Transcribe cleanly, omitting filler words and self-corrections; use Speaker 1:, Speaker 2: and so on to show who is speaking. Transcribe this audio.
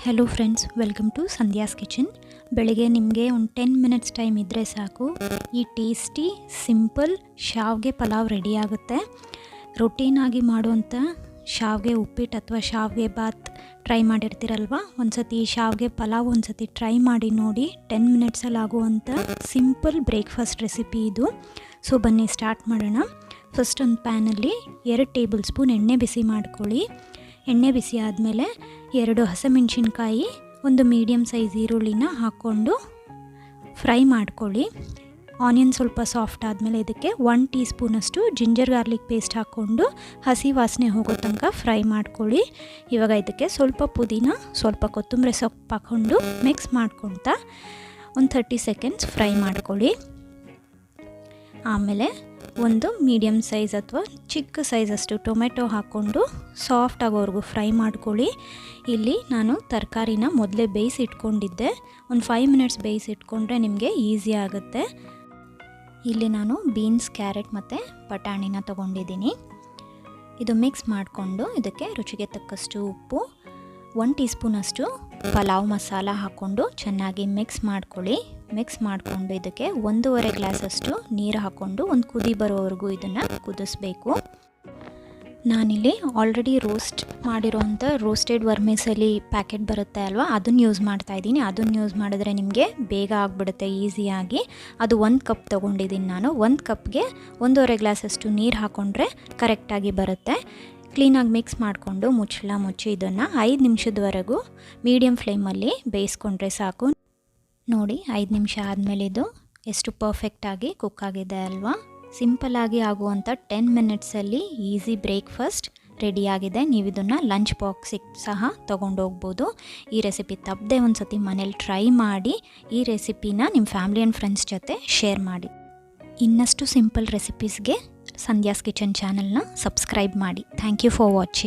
Speaker 1: Hello friends, welcome to Sandhya's kitchen. ಬೆಳಗ್ಗೆ ನಿಮಗೆ ಒಂದು 10 ಮಿನಿಟ್ಸ್ ಟೈಮ್ ಇದ್ದರೆ ಸಾಕು, ಈ ಟೇಸ್ಟಿ ಸಿಂಪಲ್ ಶಾವಿಗೆ ಪಲಾವ್ ರೆಡಿ ಆಗುತ್ತೆ. ರೊಟೀನಾಗಿ ಮಾಡುವಂಥ ಶಾವಿಗೆ ಉಪ್ಪಿಟ್ಟು ಅಥವಾ ಶಾವಿಗೆ ಬಾತ್ ಟ್ರೈ ಮಾಡಿರ್ತೀರಲ್ವ, ಒಂದು ಸತಿ ಶಾವಿಗೆ ಪಲಾವ್ ಒಂದು ಸತಿ ಟ್ರೈ ಮಾಡಿ ನೋಡಿ. 10 ಮಿನಿಟ್ಸಲ್ಲಿ ಆಗುವಂಥ ಸಿಂಪಲ್ ಬ್ರೇಕ್ಫಾಸ್ಟ್ ರೆಸಿಪಿ ಇದು. ಸೊ ಬನ್ನಿ ಸ್ಟಾರ್ಟ್ ಮಾಡೋಣ. ಫಸ್ಟ್ ಒಂದು ಪ್ಯಾನಲ್ಲಿ 2 ಟೇಬಲ್ ಸ್ಪೂನ್ ಎಣ್ಣೆ ಬಿಸಿ ಮಾಡ್ಕೊಳ್ಳಿ. ಎಣ್ಣೆ ಬಿಸಿ ಆದಮೇಲೆ 2 ಹಸಿಮೆಣಸಿನ್ಕಾಯಿ, ಒಂದು ಮೀಡಿಯಮ್ ಸೈಜ್ ಈರುಳ್ಳಿನ ಹಾಕ್ಕೊಂಡು ಫ್ರೈ ಮಾಡ್ಕೊಳ್ಳಿ. ಆನಿಯನ್ ಸ್ವಲ್ಪ ಸಾಫ್ಟ್ ಆದಮೇಲೆ ಇದಕ್ಕೆ 1 ಟೀ ಸ್ಪೂನಷ್ಟು ಜಿಂಜರ್ ಗಾರ್ಲಿಕ್ ಪೇಸ್ಟ್ ಹಾಕ್ಕೊಂಡು ಹಸಿ ವಾಸನೆ ಹೋಗೋ ತನಕ ಫ್ರೈ ಮಾಡ್ಕೊಳ್ಳಿ. ಇವಾಗ ಇದಕ್ಕೆ ಸ್ವಲ್ಪ ಪುದೀನ, ಸ್ವಲ್ಪ ಕೊತ್ತಂಬರಿ ಸೊಪ್ಪು ಹಾಕ್ಕೊಂಡು ಮಿಕ್ಸ್ ಮಾಡ್ಕೊಳ್ತಾ ಒಂದು 30 ಸೆಕೆಂಡ್ಸ್ ಫ್ರೈ ಮಾಡ್ಕೊಳ್ಳಿ. ಆಮೇಲೆ ಒಂದು ಮೀಡಿಯಮ್ ಸೈಜ್ ಅಥವಾ ಚಿಕ್ಕ ಸೈಜಷ್ಟು ಟೊಮೆಟೊ ಹಾಕ್ಕೊಂಡು ಸಾಫ್ಟ್ ಆಗೋವರೆಗೂ ಫ್ರೈ ಮಾಡ್ಕೊಳ್ಳಿ. ಇಲ್ಲಿ ನಾನು ತರಕಾರಿನ ಮೊದಲೇ ಬೇಯಿಸಿ ಇಟ್ಕೊಂಡಿದ್ದೆ. ಒಂದು 5 ಮಿನಿಟ್ಸ್ ಬೇಯಿಸಿ ಇಟ್ಕೊಂಡ್ರೆ ನಿಮಗೆ ಈಸಿ ಆಗುತ್ತೆ. ಇಲ್ಲಿ ನಾನು ಬೀನ್ಸ್, ಕ್ಯಾರೆಟ್ ಮತ್ತು ಬಟಾಣಿನ ತೊಗೊಂಡಿದ್ದೀನಿ. ಇದು ಮಿಕ್ಸ್ ಮಾಡಿಕೊಂಡು ಇದಕ್ಕೆ ರುಚಿಗೆ ತಕ್ಕಷ್ಟು ಉಪ್ಪು, 1 ಟೀ ಸ್ಪೂನಷ್ಟು ಪಲಾವ್ ಮಸಾಲ ಹಾಕ್ಕೊಂಡು ಚೆನ್ನಾಗಿ ಮಿಕ್ಸ್ ಮಾಡ್ಕೊಳ್ಳಿ. ಮಿಕ್ಸ್ ಮಾಡಿಕೊಂಡು ಇದಕ್ಕೆ 1.5 ಗ್ಲಾಸಷ್ಟು ನೀರು ಹಾಕ್ಕೊಂಡು ಒಂದು ಕುದಿ ಬರೋವರೆಗೂ ಇದನ್ನು ಕುದಿಸ್ಬೇಕು. ನಾನಿಲ್ಲಿ ಆಲ್ರೆಡಿ ರೋಸ್ಟ್ ಮಾಡಿರೋವಂಥ ರೋಸ್ಟೆಡ್ ವರ್ಮಿಸೆಲಿ ಪ್ಯಾಕೆಟ್ ಬರುತ್ತೆ ಅಲ್ವಾ, ಅದನ್ನು ಯೂಸ್ ಮಾಡ್ತಾಯಿದ್ದೀನಿ. ಅದನ್ನು ಯೂಸ್ ಮಾಡಿದ್ರೆ ನಿಮಗೆ ಬೇಗ ಆಗಿಬಿಡುತ್ತೆ ಈಸಿಯಾಗಿ. ಅದು 1 ಕಪ್ ತೊಗೊಂಡಿದ್ದೀನಿ ನಾನು. 1 ಕಪ್ಗೆ 1.5 ಗ್ಲಾಸಷ್ಟು ನೀರು ಹಾಕ್ಕೊಂಡ್ರೆ ಕರೆಕ್ಟಾಗಿ ಬರುತ್ತೆ. ಕ್ಲೀನಾಗಿ ಮಿಕ್ಸ್ ಮಾಡಿಕೊಂಡು ಮುಚ್ಚಳ ಮುಚ್ಚಿ ಇದನ್ನು 5 ನಿಮಿಷದವರೆಗೂ ಮೀಡಿಯಮ್ ಫ್ಲೇಮಲ್ಲಿ ಬೇಯಿಸ್ಕೊಂಡ್ರೆ ಸಾಕು. ನೋಡಿ, 5 ನಿಮಿಷ ಆದಮೇಲೆ ಇದು ಎಷ್ಟು ಪರ್ಫೆಕ್ಟಾಗಿ ಕುಕ್ ಆಗಿದೆ ಅಲ್ವಾ. ಸಿಂಪಲ್ಲಾಗಿ ಆಗುವಂಥ 10 ಮಿನಿಟ್ಸಲ್ಲಿ ಈಸಿ ಬ್ರೇಕ್ಫಾಸ್ಟ್ ರೆಡಿಯಾಗಿದೆ. ನೀವು ಇದನ್ನು ಲಂಚ್ ಬಾಕ್ಸಿಗೆ ಸಹ ತೊಗೊಂಡೋಗ್ಬೋದು. ಈ ರೆಸಿಪಿ ತಪ್ಪದೆ ಒಂದು ಸತಿ ಮನೇಲಿ ಟ್ರೈ ಮಾಡಿ. ಈ ರೆಸಿಪಿನ ನಿಮ್ಮ ಫ್ಯಾಮಿಲಿ ಆ್ಯಂಡ್ ಫ್ರೆಂಡ್ಸ್ ಜೊತೆ ಶೇರ್ ಮಾಡಿ. ಇನ್ನಷ್ಟು ಸಿಂಪಲ್ ರೆಸಿಪೀಸ್ಗೆ ಸಂಧ್ಯಾಸ್ ಕಿಚನ್ ಚಾನಲ್ನ ಸಬ್ಸ್ಕ್ರೈಬ್ ಮಾಡಿ. Thank you for watching.